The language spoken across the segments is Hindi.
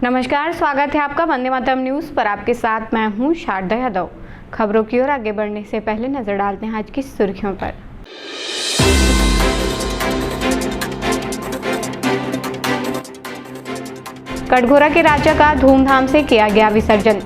नमस्कार, स्वागत है आपका वंदे मातरम न्यूज पर। आपके साथ मैं हूं शारदा यादव। खबरों की ओर आगे बढ़ने से पहले नजर डालते हैं आज की सुर्खियों पर। कटघोरा के राजा का धूमधाम से किया गया विसर्जन।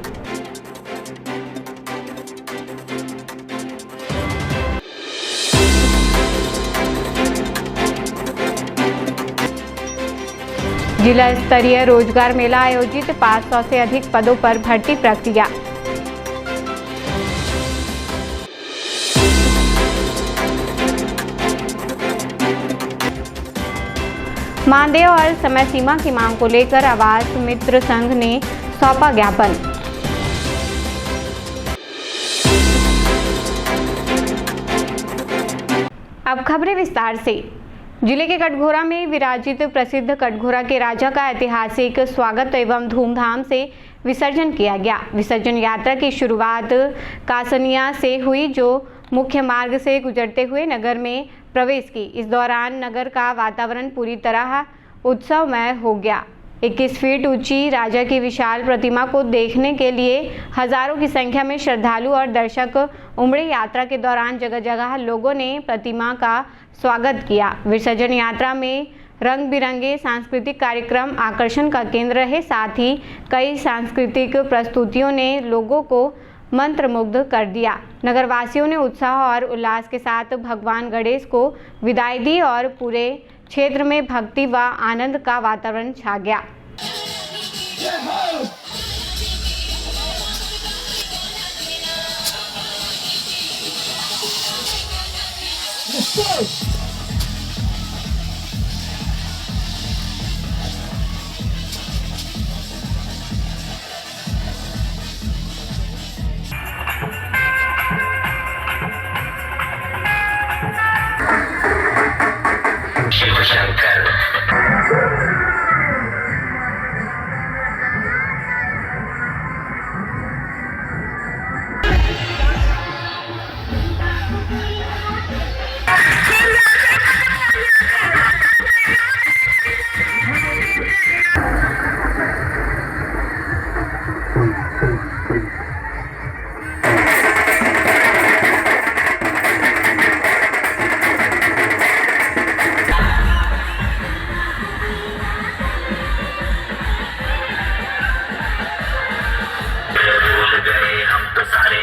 जिला स्तरीय रोजगार मेला आयोजित, 500 से अधिक पदों पर भर्ती प्रक्रिया। मानदेय और समय सीमा की मांग को लेकर आवास मित्र संघ ने सौंपा ज्ञापन। अब खबरें विस्तार से। जिले के कटघोरा में विराजित प्रसिद्ध कटघोरा के राजा का ऐतिहासिक स्वागत एवं धूमधाम से विसर्जन किया गया। विसर्जन यात्रा की शुरुआत कासनिया से हुई, जो मुख्य मार्ग से गुजरते हुए नगर में प्रवेश की। इस दौरान नगर का वातावरण पूरी तरह उत्सवमय हो गया। 21 फीट ऊंची राजा की विशाल प्रतिमा को देखने के लिए हजारों की संख्या में श्रद्धालु और दर्शक उमड़े। यात्रा के दौरान जगह जगह लोगों ने प्रतिमा का स्वागत किया। विसर्जन यात्रा में रंग बिरंगे सांस्कृतिक कार्यक्रम आकर्षण का केंद्र रहे। साथ ही कई सांस्कृतिक प्रस्तुतियों ने लोगों को मंत्रमुग्ध कर दिया। नगरवासियों ने उत्साह और उल्लास के साथ भगवान गणेश को विदाई दी और पूरे क्षेत्र में भक्ति व आनंद का वातावरण छा गया। शिव शंकर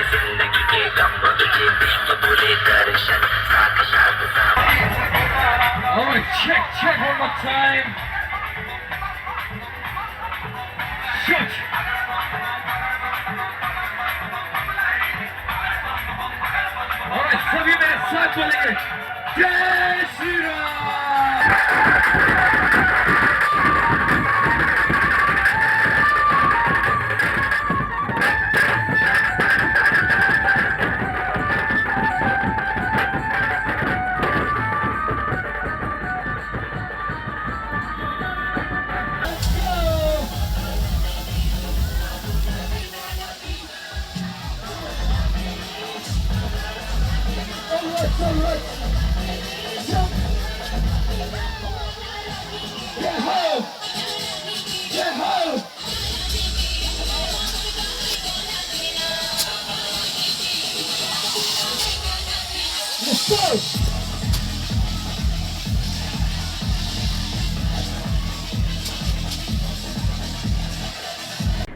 जिंदगी के गम तुझे विश्व बोले दर्शन साक्षात check one more time. Shoot. All right, सभी मेरे साथ बोलेंगे जय Shri Ram.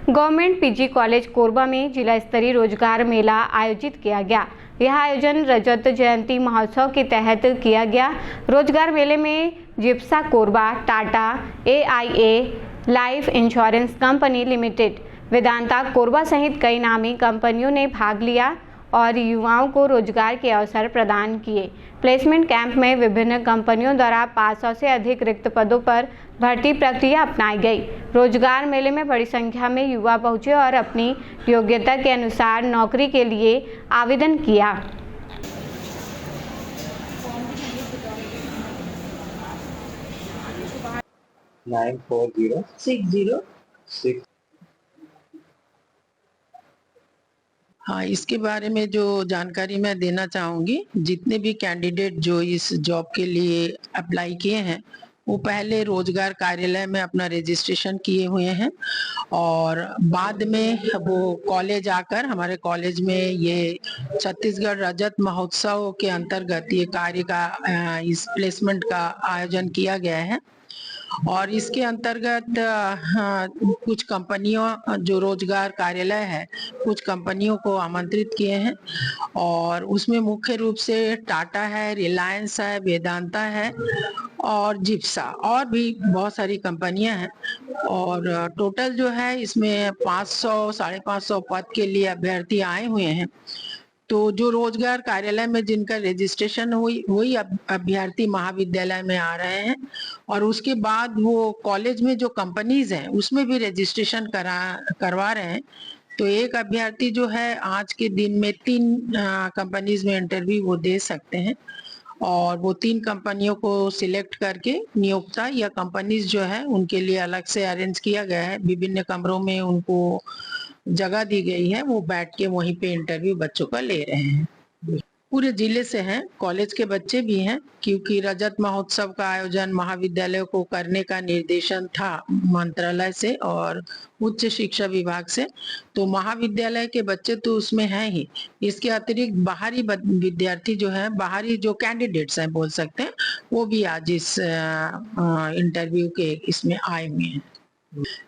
Government PG college Korba में जिला स्तरीय रोजगार मेला आयोजित किया गया। यह आयोजन रजत जयंती महोत्सव के तहत किया गया। रोजगार मेले में जिप्सा Korba, Tata, AIA life insurance company limited, Vedanta Korba सहित कई नामी कंपनियों ने भाग लिया और युवाओं को रोजगार के अवसर प्रदान किए। प्लेसमेंट कैंप में विभिन्न कंपनियों द्वारा 500 से अधिक रिक्त पदों पर भर्ती प्रक्रिया अपनाई गई। रोजगार मेले में बड़ी संख्या में युवा पहुंचे और अपनी योग्यता के अनुसार नौकरी के लिए आवेदन किया। हाँ, इसके बारे में जो जानकारी मैं देना चाहूँगी, जितने भी कैंडिडेट जो इस जॉब के लिए अप्लाई किए हैं वो पहले रोजगार कार्यालय में अपना रजिस्ट्रेशन किए हुए हैं और बाद में वो कॉलेज आकर हमारे कॉलेज में ये छत्तीसगढ़ रजत महोत्सव के अंतर्गत ये कार्य का इस प्लेसमेंट का आयोजन किया गया है और इसके अंतर्गत कुछ कंपनियों जो रोजगार कार्यालय है कुछ कंपनियों को आमंत्रित किए हैं और उसमें मुख्य रूप से टाटा है, रिलायंस है, वेदांता है और जिप्सा और भी बहुत सारी कंपनियां हैं और टोटल जो है इसमें 500 550 पद के लिए अभ्यर्थी आए हुए हैं। तो जो रोजगार कार्यालय में जिनका रजिस्ट्रेशन हुई वही अभ्यर्थी महाविद्यालय में आ रहे हैं और उसके बाद वो कॉलेज में जो कंपनीज हैं उसमें भी रजिस्ट्रेशन करवा रहे हैं। तो एक अभ्यर्थी जो है आज के दिन में 3 कंपनीज में इंटरव्यू वो दे सकते हैं और वो 3 कंपनियों को सिलेक्ट करके नियोक्ता या कंपनीज जो है उनके लिए अलग से अरेंज किया गया है, विभिन्न कमरों में उनको जगह दी गई है, वो बैठ के वहीं पे इंटरव्यू बच्चों का ले रहे हैं। पूरे जिले से हैं, कॉलेज के बच्चे भी हैं क्योंकि रजत महोत्सव का आयोजन महाविद्यालय को करने का निर्देशन था मंत्रालय से और उच्च शिक्षा विभाग से, तो महाविद्यालय के बच्चे तो उसमें हैं ही। इसके अतिरिक्त बाहरी विद्यार्थी जो है, बाहरी जो कैंडिडेट्स हैं बोल सकते हैं, वो भी आज इस इंटरव्यू के इसमें आए हुए हैं।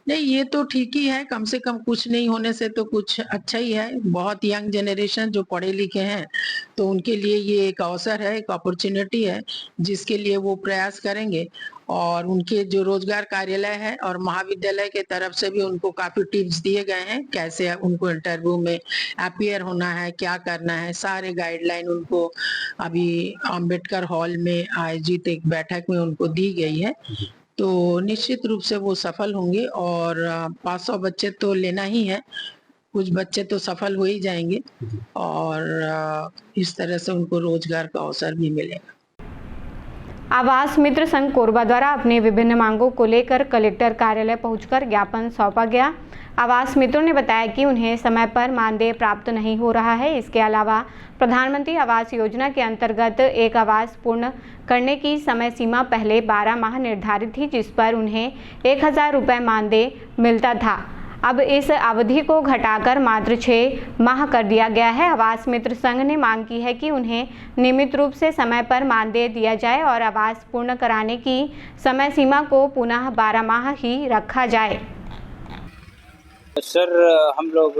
नहीं, ये तो ठीक ही है, कम से कम कुछ नहीं होने से तो कुछ अच्छा ही है। बहुत यंग जनरेशन जो पढ़े लिखे हैं तो उनके लिए ये एक अवसर है, एक अपॉर्चुनिटी है जिसके लिए वो प्रयास करेंगे और उनके जो रोजगार कार्यालय है और महाविद्यालय के तरफ से भी उनको काफी टिप्स दिए गए हैं कैसे उनको इंटरव्यू में अपीयर होना है, क्या करना है, सारे गाइडलाइन उनको अभी अंबेडकर हॉल में आयोजित एक बैठक में उनको दी गई है। तो निश्चित रूप से वो सफल होंगे और 500 बच्चे तो लेना ही है, कुछ बच्चे तो सफल हो ही जाएंगे और इस तरह से उनको रोजगार का अवसर भी मिलेगा। आवास मित्र संघ कोरबा द्वारा अपनी विभिन्न मांगों को लेकर कलेक्टर कार्यालय पहुंचकर ज्ञापन सौंपा गया। आवास मित्रों ने बताया कि उन्हें समय पर मानदेय प्राप्त नहीं हो रहा है। इसके अलावा प्रधानमंत्री आवास योजना के अंतर्गत एक आवास पूर्ण करने की समय सीमा पहले 12 माह निर्धारित थी, जिस पर उन्हें 1000 रुपये मानदेय मिलता था। अब इस अवधि को घटाकर मात्र 6 माह कर दिया गया है। आवास मित्र संघ ने मांग की है कि उन्हें नियमित रूप से समय पर मानदेय दिया जाए और आवास पूर्ण कराने की समय सीमा को पुनः 12 माह ही रखा जाए। सर, हम लोग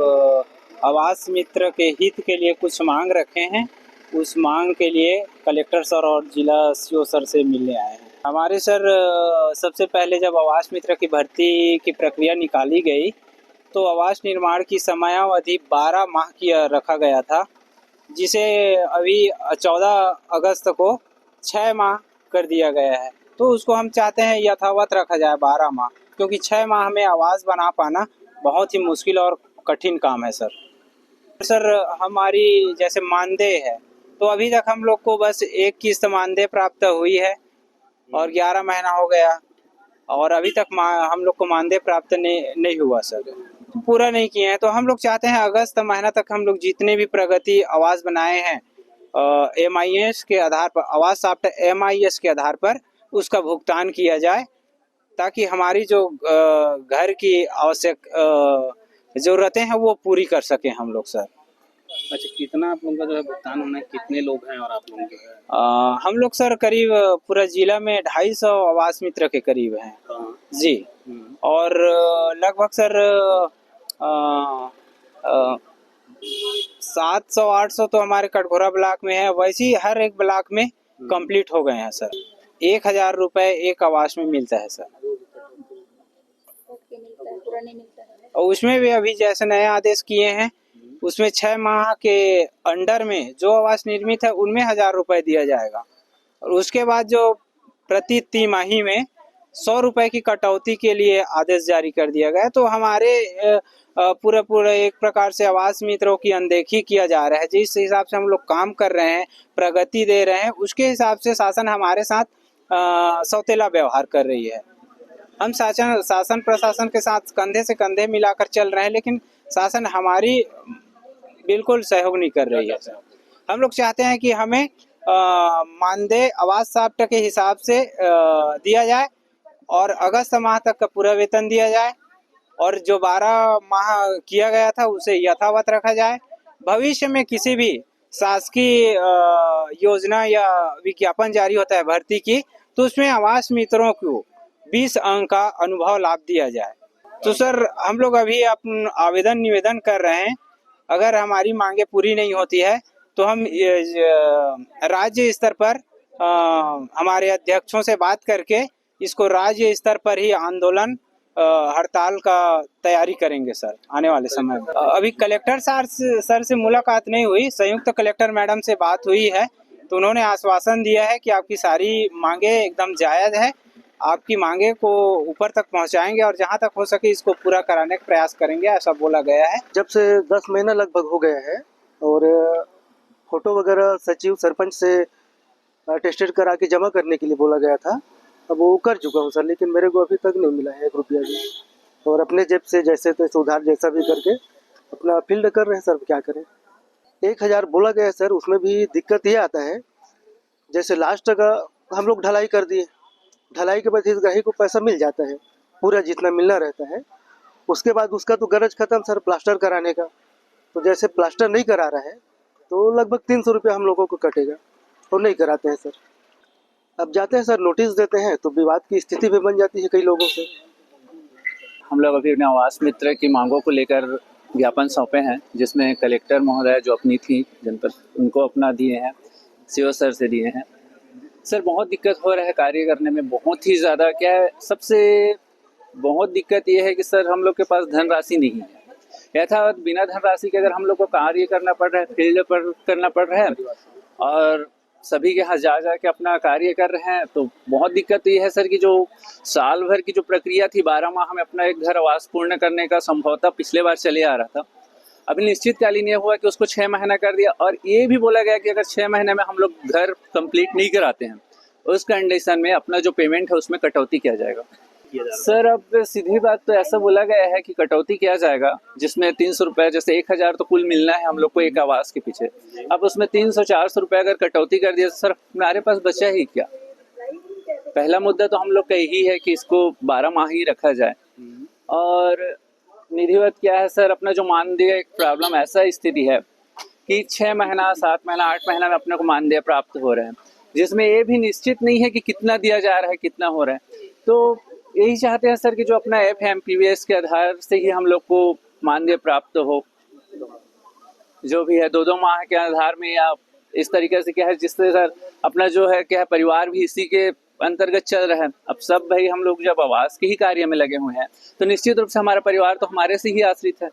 आवास मित्र के हित के लिए कुछ मांग रखे हैं। उस मांग के लिए कलेक्टर सर और जिला सीओ सर से मिलने आए हैं। हमारे सर, सबसे पहले जब आवास मित्र की भर्ती की प्रक्रिया निकाली गई तो आवास निर्माण की समयावधि 12 माह की रखा गया था, जिसे अभी 14 अगस्त को 6 माह कर दिया गया है। तो उसको हम चाहते हैं यथावत रखा जाए 12 माह, क्योंकि 6 माह में आवास बना पाना बहुत ही मुश्किल और कठिन काम है। सर हमारी जैसे मानदेय है तो अभी तक हम लोग को बस एक किस्त मानदेय प्राप्त हुई है और 11 महीना हो गया और अभी तक हम लोग को मानदेय प्राप्त नहीं हुआ सर, पूरा नहीं किए हैं। तो हम लोग चाहते हैं अगस्त महीना तक हम लोग जितने भी प्रगति आवास बनाए हैं MIS के आधार पर, आवास सॉफ्ट MIS के आधार पर उसका भुगतान किया जाए, ताकि हमारी जो घर की आवश्यक ज़रूरतें हैं वो पूरी कर सकें हम लोग सर। अच्छा, कितना आप लोगों का जो है भुगतान होना है, कितने लोग हैं और आप लोगों के हैं? हम लोग सर करीब पूरा जिला में 250 आवास मित्र के करीब हैं जी। और लगभग सर 700-800 तो हमारे कटघोरा ब्लॉक में है। वैसे ही हर एक ब्लॉक में कंप्लीट हो गए हैं सर। 1000 रुपये एक आवास में मिलता है सर। और उसमें भी अभी जैसे नए आदेश किए हैं, उसमें 6 माह के अंडर में जो आवास निर्मित है उनमें 1000 रुपये दिया जाएगा और उसके बाद जो प्रति तिमाही में 100 रुपये की कटौती के लिए आदेश जारी कर दिया गया। तो हमारे पूरे एक प्रकार से आवास मित्रों की अनदेखी किया जा रहा है। जिस हिसाब से हम लोग काम कर रहे हैं, प्रगति दे रहे हैं, उसके हिसाब से शासन हमारे साथ सौतेला व्यवहार कर रही है। हम शासन प्रशासन के साथ कंधे से कंधे मिलाकर चल रहे हैं, लेकिन शासन हमारी बिल्कुल सहयोग नहीं कर रही है। हम लोग चाहते हैं कि हमें मानदेय आवास 60% के हिसाब से दिया जाए और अगस्त माह तक का पूरा वेतन दिया जाए और जो 12 माह किया गया था उसे यथावत रखा जाए। भविष्य में किसी भी शासकीय योजना या विज्ञापन जारी होता है भर्ती की, तो उसमें आवास मित्रों को 20 अंक का अनुभव लाभ दिया जाए। तो सर हम लोग अभी आवेदन निवेदन कर रहे हैं, अगर हमारी मांगे पूरी नहीं होती है तो हम राज्य स्तर पर हमारे अध्यक्षों से बात करके इसको राज्य स्तर पर ही आंदोलन हड़ताल का तैयारी करेंगे सर आने वाले समय में। अभी कलेक्टर सर से मुलाकात नहीं हुई, संयुक्त कलेक्टर मैडम से बात हुई है, तो उन्होंने आश्वासन दिया है कि आपकी सारी मांगे एकदम जायज़ है, आपकी मांगे को ऊपर तक पहुंचाएंगे और जहां तक हो सके इसको पूरा कराने का प्रयास करेंगे, ऐसा बोला गया है। जब से 10 महीना लगभग हो गया है और फोटो वगैरह सचिव सरपंच से अटेस्टेड करा के जमा करने के लिए बोला गया था, अब वो कर चुका हूँ सर, लेकिन मेरे को अभी तक नहीं मिला है 1 रुपया भी। और अपने जेब से जैसे तैसे उधार जैसा भी करके अपना फील्ड कर रहे हैं सर, क्या करें। 1000 बोला गया है सर, उसमें भी दिक्कत ये आता है, जैसे लास्ट का हम लोग ढलाई कर दिए, ढलाई के बाद हितग्राही को पैसा मिल जाता है पूरा जितना मिलना रहता है, उसके बाद उसका तो गरज खत्म सर प्लास्टर कराने का। तो जैसे प्लास्टर नहीं करा रहा है तो लगभग 300 रुपया हम लोगों को कटेगा, तो नहीं कराते हैं सर। अब जाते हैं सर, नोटिस देते हैं तो विवाद की स्थिति भी बन जाती है कई लोगों से। हम लोग अभी अपने आवास मित्र की मांगों को लेकर ज्ञापन सौंपे हैं, जिसमें कलेक्टर महोदय जो अपनी थी जनपद उनको अपना दिए हैं, सीओ सर से दिए हैं। सर बहुत दिक्कत हो रहा है कार्य करने में, बहुत ही ज़्यादा। क्या है, सबसे बहुत दिक्कत ये है कि सर हम लोग के पास धनराशि नहीं है। यथावत बिना धनराशि के अगर हम लोग को कार्य करना पड़ रहा है, फील्ड पर करना पड़ रहा है और सभी के यहाँ जा के अपना कार्य कर रहे हैं, तो बहुत दिक्कत ये है सर कि जो साल भर की जो प्रक्रिया थी 12 माह में अपना एक घर आवास पूर्ण करने का संभवतः पिछले बार चले आ रहा था, अभी निश्चितकालीन ये हुआ कि उसको 6 महीना कर दिया और ये भी बोला गया कि अगर 6 महीने में हम लोग घर कंप्लीट नहीं कराते हैं उस कंडीशन में अपना जो पेमेंट है उसमें कटौती किया जाएगा। सर अब सीधी बात तो ऐसा बोला गया है कि कटौती किया जाएगा, जिसमें 300 रुपये, जैसे 1000 तो कुल मिलना है हम लोग को एक आवास के पीछे, अब उसमें 300-400 रुपये अगर कटौती कर दिया सर हमारे पास बचा ही क्या। पहला मुद्दा तो हम लोग का यही है कि इसको 12 माह ही रखा जाए। और निधिवत क्या है सर, अपना जो मानदेय एक प्रॉब्लम ऐसा स्थिति है कि 6 महीना 7 महीना 8 महीना में अपने को मानदेय प्राप्त हो रहे हैं, जिसमें ये भी निश्चित नहीं है कि कितना दिया जा रहा है, कितना हो रहा है। तो यही चाहते हैं सर कि जो अपना FMPVS के आधार से ही हम लोग को मानदेय प्राप्त हो, जो भी है 2-2 माह के आधार में, या इस तरीके से क्या है जिससे सर अपना जो है क्या है परिवार भी इसी के अंतर्गत चल रहा है। अब सब भाई हम लोग जब आवास के ही कार्य में लगे हुए हैं तो निश्चित रूप से हमारा परिवार तो हमारे से ही आश्रित है।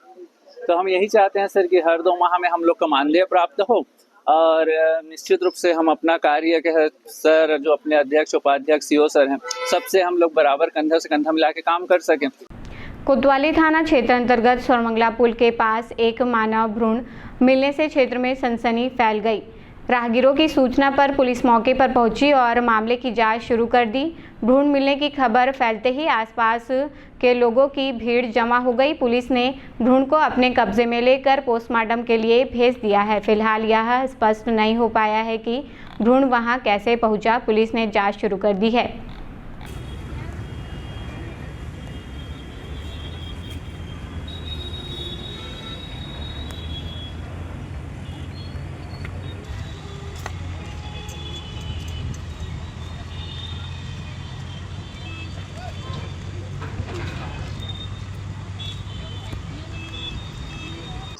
तो हम यही चाहते हैं सर कि हर 2 माह में हम लोग का मानदेय प्राप्त हो और निश्चित रूप से हम अपना कार्य के सर जो अपने अध्यक्ष उपाध्यक्ष सीओ सर हैं सबसे हम लोग बराबर कंधा से कंधा मिला के काम कर सकें। कोतवाली थाना क्षेत्र अंतर्गत स्वरमंगला पुल के पास एक मानव भ्रूण मिलने से क्षेत्र में सनसनी फैल गई। राहगीरों की सूचना पर पुलिस मौके पर पहुंची और मामले की जांच शुरू कर दी। भ्रूण मिलने की खबर फैलते ही आसपास के लोगों की भीड़ जमा हो गई। पुलिस ने भ्रूण को अपने कब्जे में लेकर पोस्टमार्टम के लिए भेज दिया है। फिलहाल यह स्पष्ट नहीं हो पाया है कि भ्रूण वहां कैसे पहुंचा। पुलिस ने जांच शुरू कर दी है।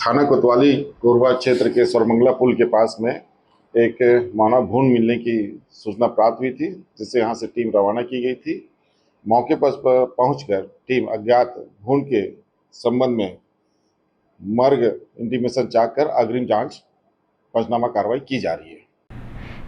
थाना कोतवाली कोरबा क्षेत्र के स्वरमंगला पुल के पास में एक मानव भ्रूण मिलने की सूचना प्राप्त हुई थी, जिससे यहाँ से टीम रवाना की गई थी। मौके पर पहुंचकर टीम अज्ञात भ्रूण के संबंध में मर्ग इंटीमेशन चाक कर अग्रिम जांच पंचनामा कार्रवाई की जा रही है।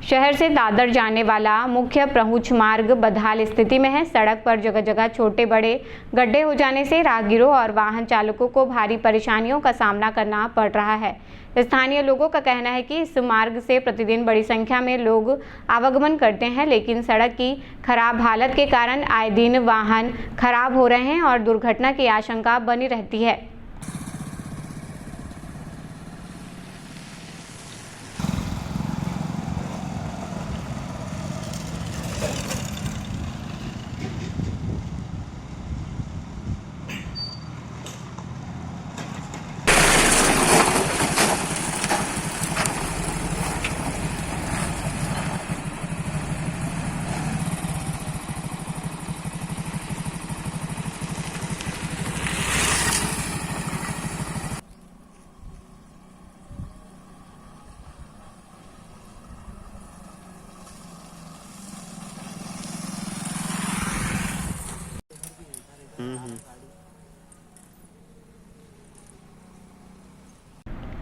शहर से दादर जाने वाला मुख्य प्रहुच मार्ग बदहाल स्थिति में है। सड़क पर जगह जगह छोटे बड़े गड्ढे हो जाने से राहगीरों और वाहन चालकों को भारी परेशानियों का सामना करना पड़ रहा है। स्थानीय लोगों का कहना है कि इस मार्ग से प्रतिदिन बड़ी संख्या में लोग आवागमन करते हैं, लेकिन सड़क की खराब हालत के कारण आए दिन वाहन खराब हो रहे हैं और दुर्घटना की आशंका बनी रहती है।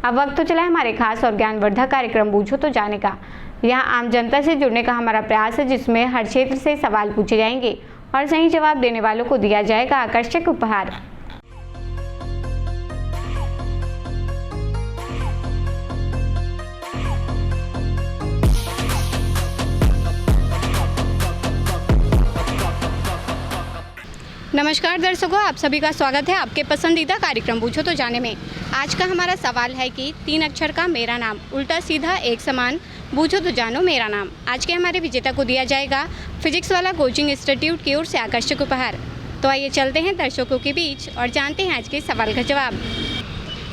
अब वक्त तो चला है हमारे खास और ज्ञानवर्धक कार्यक्रम बूझो तो जाने का। यहाँ आम जनता से जुड़ने का हमारा प्रयास है, जिसमें हर क्षेत्र से सवाल पूछे जाएंगे और सही जवाब देने वालों को दिया जाएगा आकर्षक उपहार। नमस्कार दर्शकों, आप सभी का स्वागत है आपके पसंदीदा कार्यक्रम बूझो तो जाने में। आज का हमारा सवाल है कि 3 अक्षर का मेरा नाम, उल्टा सीधा एक समान, बूझो तो जानो मेरा नाम। आज के हमारे विजेता को दिया जाएगा फिजिक्स वाला कोचिंग इंस्टीट्यूट की ओर से आकर्षक उपहार। तो आइए चलते हैं दर्शकों के बीच और जानते हैं आज के सवाल का जवाब।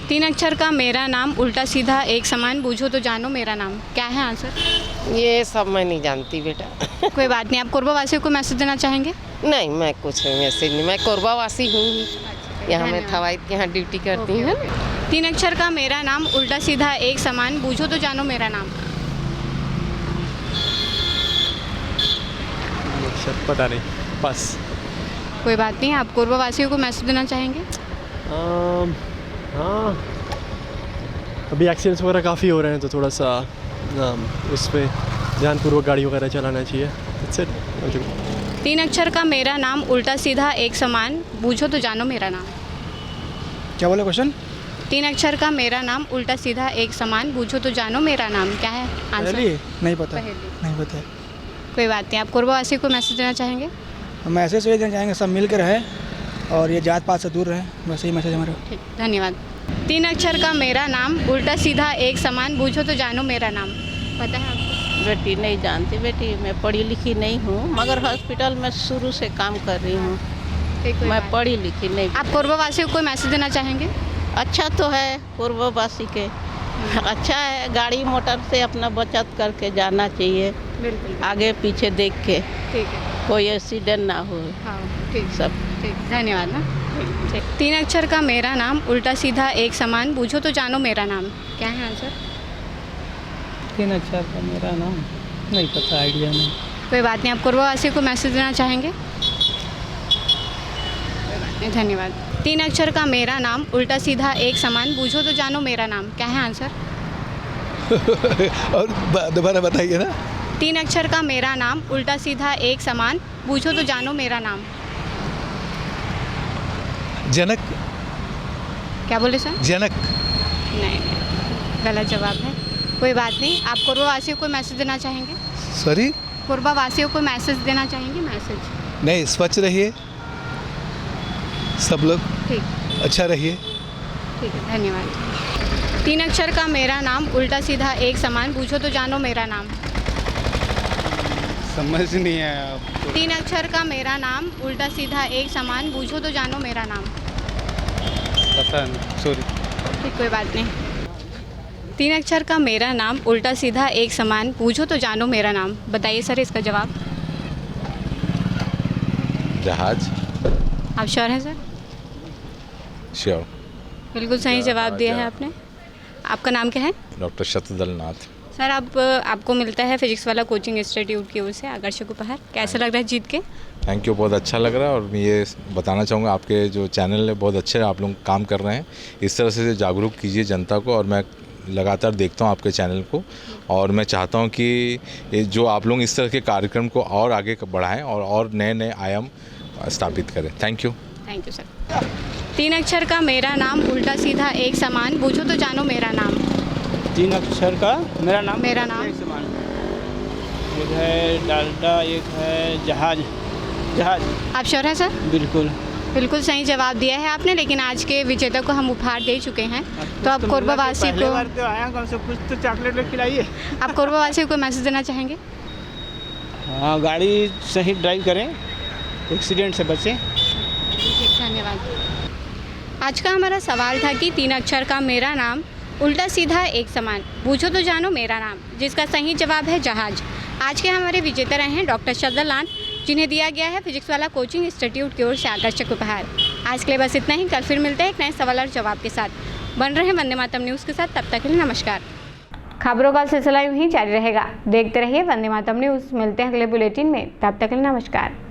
3 अक्षर का मेरा नाम, उल्टा सीधा एक समान, बूझो तो जानो मेरा नाम, क्या है आंसर? ये सब मैं नहीं जानती बेटा। कोई बात नहीं, आप कोरबा वासियों को मैसेज देना चाहेंगे? नहीं, मैं कुछ मैसेज नहीं, मैं कोरबा वासी हूँ, यहाँ मैं थवाई के यहाँ ड्यूटी करती हूँ। 3 अक्षर का मेरा नाम, उल्टा सीधा एक समान, बूझो तो जानो मेरा नाम। पता नहीं, बस। कोई बात नहीं, आप कोरबा वासियों को मैसेज देना चाहेंगे? हाँ, अभी एक्सीडेंट्स वगैरह काफ़ी हो रहे हैं, तो थोड़ा सा उस पर ध्यानपूर्वक गाड़ी वगैरह चलाना चाहिए। 3 अक्षर का मेरा नाम, उल्टा सीधा एक समान, बूझो तो जानो मेरा नाम। क्या बोले क्वेश्चन? 3 अक्षर का मेरा नाम, उल्टा सीधा एक समान, बूझो तो जानो मेरा नाम, क्या है आंसर? नहीं पता। पहेली। नहीं पता। कोई बात नहीं, आप कोरबा वासियों को मैसेज देना चाहेंगे? मैसेज ये देना चाहेंगे सब मिल कर रहे और ये जात पात से दूर रहे, बस यही मैसेज हमारा। ठीक, धन्यवाद। 3 अक्षर का मेरा नाम, उल्टा सीधा एक समान, बूझो तो जानो मेरा नाम, पता है आपको? बेटी नहीं जानती बेटी, मैं पढ़ी लिखी नहीं हूँ, मगर हॉस्पिटल में शुरू से काम कर रही हूँ। मैं पढ़ी लिखी नहीं। आप कोरबा वासियों को मैसेज देना चाहेंगे? अच्छा तो है पूर्ववासी के, अच्छा है, गाड़ी मोटर से अपना बचत करके जाना चाहिए, बिल्कुल आगे पीछे देख के, ठीक है, कोई एक्सीडेंट ना हो। हाँ ठीक, सब ठीक, धन्यवाद ना। 3 अक्षर का मेरा नाम, उल्टा सीधा एक समान, बूझो तो जानो मेरा नाम, क्या है आंसर? 3 अक्षर का मेरा नाम नहीं पता, आइडिया नहीं। कोई बात नहीं, आप कोरबा वासियों को मैसेज देना चाहेंगे? धन्यवाद। 3 अक्षर का मेरा नाम, उल्टा सीधा एक समान, बूझो तो जानो मेरा नाम, क्या है आंसर? और दोबारा बताइए ना। 3 अक्षर का मेरा नाम, उल्टा सीधा एक समान, बूझो तो जानो मेरा नाम। जनक। क्या बोले सर? जनक। नहीं, गलत जवाब है। कोई बात नहीं, आप कोरबा वासियों को मैसेज देना चाहेंगे? सॉरी, कोरबा वासियों को मैसेज देना चाहेंगे? मैसेज नहीं, स्वच्छ रहिए सब लोग, ठीक, अच्छा रहिए। ठीक है, धन्यवाद। 3 अक्षर का मेरा नाम, उल्टा सीधा एक समान, बूझो तो जानो मेरा नाम। समझ नहीं आया आपको। 3 अक्षर का मेरा नाम, उल्टा सीधा एक समान, बूझो तो जानो मेरा नाम। पता नहीं, सॉरी। ठीक, कोई बात नहीं। 3 अक्षर का मेरा नाम, उल्टा सीधा एक समान, बूझो तो जानो मेरा नाम, बताइए सर इसका जवाब। जहाज। आप श्योर हैं सर? श्योर। बिल्कुल सही जवाब दिया है आपने। आपका नाम क्या है? डॉक्टर शतदल नाथ। सर आपको मिलता है फिजिक्स वाला कोचिंग इंस्टीट्यूट की ओर से आकर्षक उपहार, कैसा लग रहा है जीत के? थैंक यू, बहुत अच्छा लग रहा है। और मैं ये बताना चाहूँगा, आपके जो चैनल है बहुत अच्छे, आप लोग काम कर रहे हैं, इस तरह से जागरूक कीजिए जनता को। और मैं लगातार देखता हूँ आपके चैनल को, और मैं चाहता हूँ कि ये जो आप लोग इस तरह के कार्यक्रम को और आगे बढ़ाएं और नए नए आयाम स्थापित करें। Thank you. Thank you sir. 3 अक्षर का मेरा नाम, उल्टा सीधा एक समान, बूझो तो जानो मेरा नाम। 3 अक्षर का मेरा नाम, मेरा नाम, एक समान, एक है डालडा, एक है जहाज। जहाज। आप श्योर हैं सर? बिल्कुल। बिल्कुल सही जवाब दिया है आपने, लेकिन आज के विजेता को हम उपहार दे चुके हैं, तो आप कोरबा वासी को आया कम से कुछ तो चॉकलेट में खिलाइए। आप कोरबा वासियों को मैसेज देना चाहेंगे? हाँ, गाड़ी सही ड्राइव करें, एक्सीडेंट से बचें। धन्यवाद। आज का हमारा सवाल था कि 3 अक्षर का मेरा नाम, उल्टा सीधा एक समान, बूझो तो जानो मेरा नाम, जिसका सही जवाब है जहाज। आज के हमारे विजेता रहे हैं डॉक्टर शतदल नाथ, जिन्हें दिया गया है फिजिक्स वाला कोचिंग इंस्टीट्यूट की ओर से आकर्षक उपहार। आज के लिए बस इतना ही, कल फिर मिलते हैं एक नए सवाल और जवाब के साथ। बन रहे हैं वंदे मातरम न्यूज़ के साथ, तब तक के लिए नमस्कार। खबरों का सिलसिला यूं ही जारी रहेगा, देखते रहिए वंदे मातरम न्यूज़। मिलते हैं अगले बुलेटिन में, तब तक के लिए नमस्कार।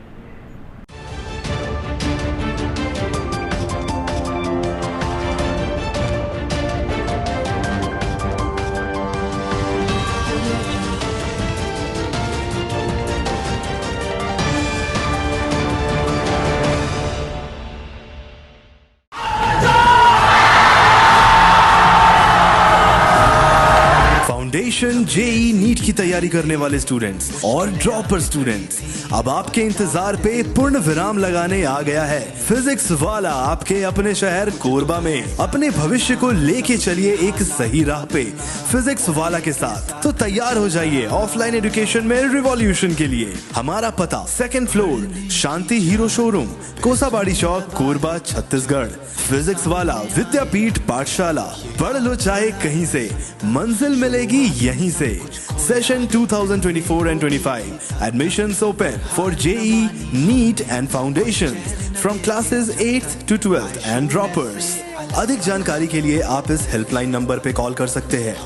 फाउंडेशन, जेई, नीट की तैयारी करने वाले स्टूडेंट्स और ड्रॉपर स्टूडेंट्स, अब आपके इंतजार पे पूर्ण विराम लगाने आ गया है फिजिक्स वाला आपके अपने शहर कोरबा में। अपने भविष्य को लेके चलिए एक सही राह पे फिजिक्स वाला के साथ। तो तैयार हो जाइए ऑफलाइन एजुकेशन में रिवॉल्यूशन के लिए। हमारा पता 2nd फ्लोर, शांति हीरो शोरूम, कोसाबाड़ी चौक, कोरबा, छत्तीसगढ़। फिजिक्स वाला विद्यापीठ पाठशाला, पढ़ लो चाहे कहीं से, मंजिल मिलेगी यहीं से। Session 2024 and 25 admissions open for JEE, NEET and Foundations from classes 8th to 12th and droppers। अधिक जानकारी के लिए आप इस हेल्पलाइन नंबर पे कॉल कर सकते हैं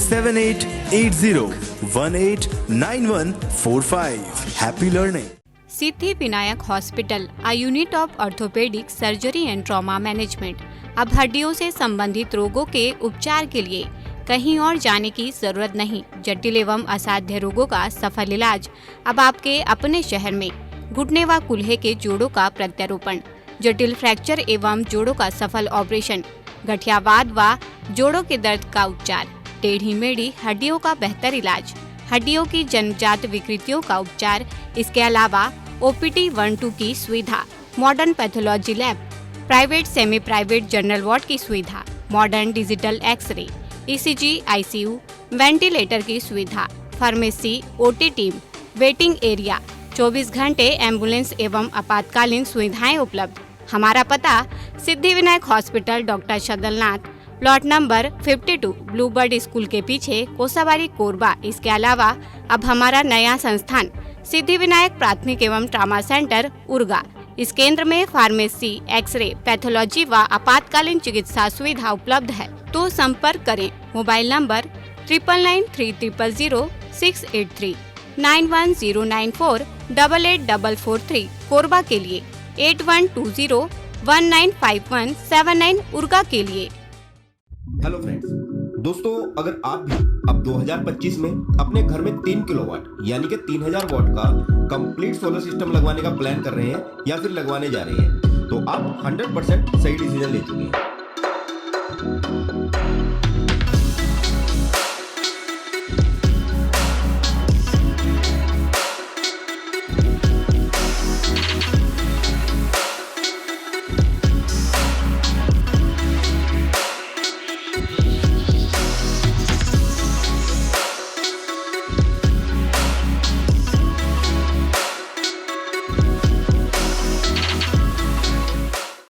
7880189145। Happy learning. Siddhi Vinayak hospital, a unit of orthopaedic surgery and trauma management. अब हड्डियों से संबंधित रोगों के उपचार के लिए कहीं और जाने की जरूरत नहीं। जटिल एवं असाध्य रोगों का सफल इलाज अब आपके अपने शहर में। घुटने व कूल्हे के जोड़ों का प्रत्यारोपण, जटिल फ्रैक्चर एवं जोड़ों का सफल ऑपरेशन, गठियावाद व जोड़ों के दर्द का उपचार, टेढ़ी मेढ़ी हड्डियों का बेहतर इलाज, हड्डियों की जन्मजात विकृतियों का उपचार। इसके अलावा OPT 1-2 की सुविधा, modern pathology lab, private semi private general ward की सुविधा, modern digital x-ray, ECG, ICU, ventilator की सुविधा, pharmacy, OT team, waiting area, 24 घंटे एम्बुलेंस एवं आपातकालीन सुविधाएं उपलब्ध। हमारा पता Siddhi Vinayak hospital, doctor Shadalnath, plot number 52, bluebird school के पीछे, कोसाबाड़ी, कोरबा। इसके अलावा अब हमारा नया संस्थान सिद्धि विनायक प्राथमिक एवं ट्रामा सेंटर, उर्गा। इस केंद्र में फार्मेसी, एक्सरे, पैथोलॉजी व आपातकालीन चिकित्सा सुविधा उपलब्ध है। तो संपर्क करें मोबाइल नंबर 9993000683, 9109488443 कोरबा के लिए, 8120195179 उर्गा के लिए। हेलो फ्रेंड्स, दोस्तों अगर आप भी अब 2025 में अपने घर में 3 किलोवाट यानी कि 3000 वाट का कंप्लीट सोलर सिस्टम लगवाने का प्लान कर रहे हैं या फिर लगवाने जा रहे हैं, तो आप 100% सही डिसीजन ले चुके हैं।